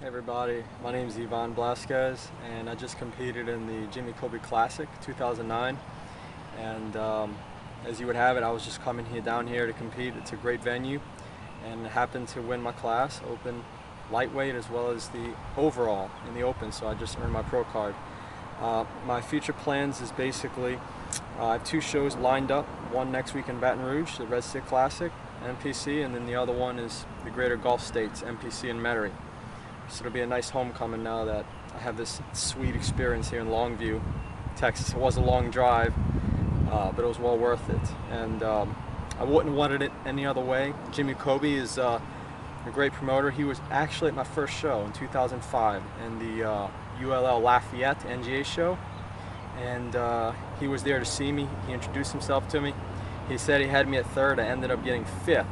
Hey everybody, my name is Ivan Blazquez and I just competed in the Coby Classic 2009, and as you would have it, I was just coming down here to compete. It's a great venue and happened to win my class, open lightweight as well as the overall in the open, so I just earned my pro card. My future plans is basically I have two shows lined up, one next week in Baton Rouge, the Red Stick Classic, MPC, and then the other one is the Greater Gulf States, MPC in Metairie. So it'll be a nice homecoming now that I have this sweet experience here in Longview, Texas. It was a long drive, but it was well worth it. And I wouldn't have wanted it any other way. Coby is a great promoter. He was actually at my first show in 2005 in the ULL Lafayette NGA show. And he was there to see me. He introduced himself to me. He said he had me at third. I ended up getting fifth.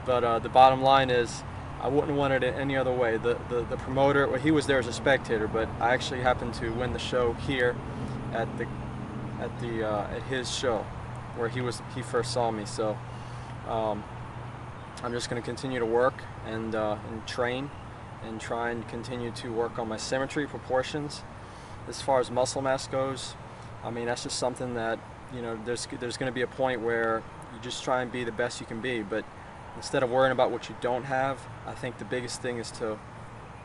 But the bottom line is, I wouldn't have wanted it any other way. The promoter, well, he was there as a spectator, but I actually happened to win the show here at his show, where he first saw me. So I'm just going to continue to work and train and try and continue to work on my symmetry, proportions. As far as muscle mass goes, I mean, that's just something that, you know, there's going to be a point where you just try and be the best you can be, but instead of worrying about what you don't have, I think the biggest thing is to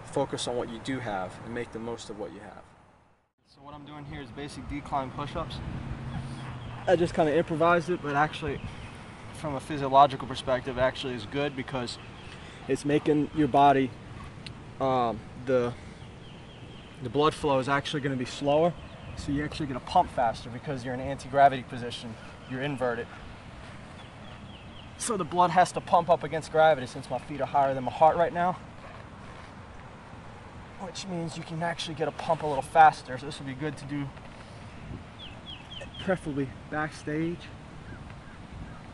focus on what you do have and make the most of what you have. So what I'm doing here is basic decline push-ups. I just kind of improvised it, but actually from a physiological perspective actually is good because it's making your body, the blood flow is actually going to be slower, so you're actually going to pump faster because you're in an anti-gravity position, you're inverted. So the blood has to pump up against gravity since my feet are higher than my heart right now, which means you can actually get a pump a little faster. So this would be good to do preferably backstage.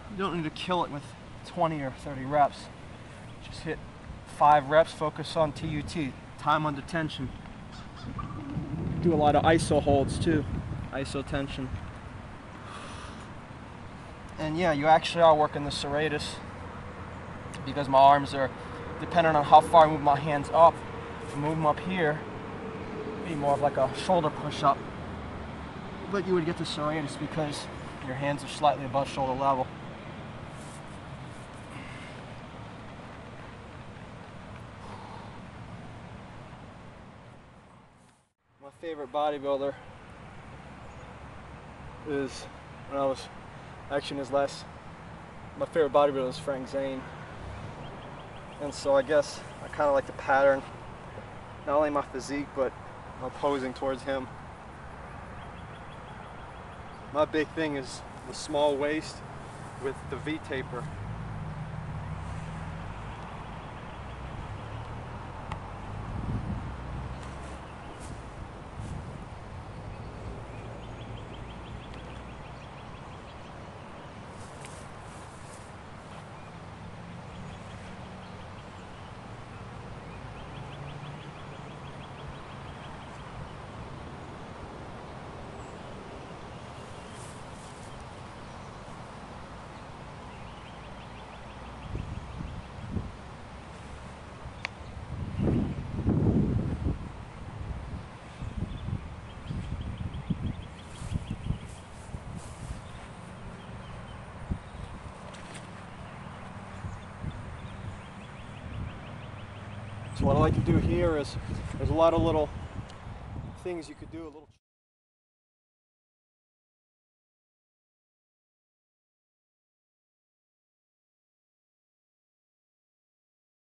You don't need to kill it with 20 or 30 reps. Just hit 5 reps, focus on TUT, time under tension. Do a lot of ISO holds too, ISO tension. And yeah, you actually are working the serratus because my arms are, depending on how far I move my hands up, if I move them up here, it'd be more of like a shoulder push-up. But you would get the serratus because your hands are slightly above shoulder level. My favorite bodybuilder is, when I was actually my favorite bodybuilder is Frank Zane, and so I guess I kind of like the pattern, not only my physique but my posing towards him. My big thing is the small waist with the V taper. So what I like to do here is, there's a lot of little things you could do, a little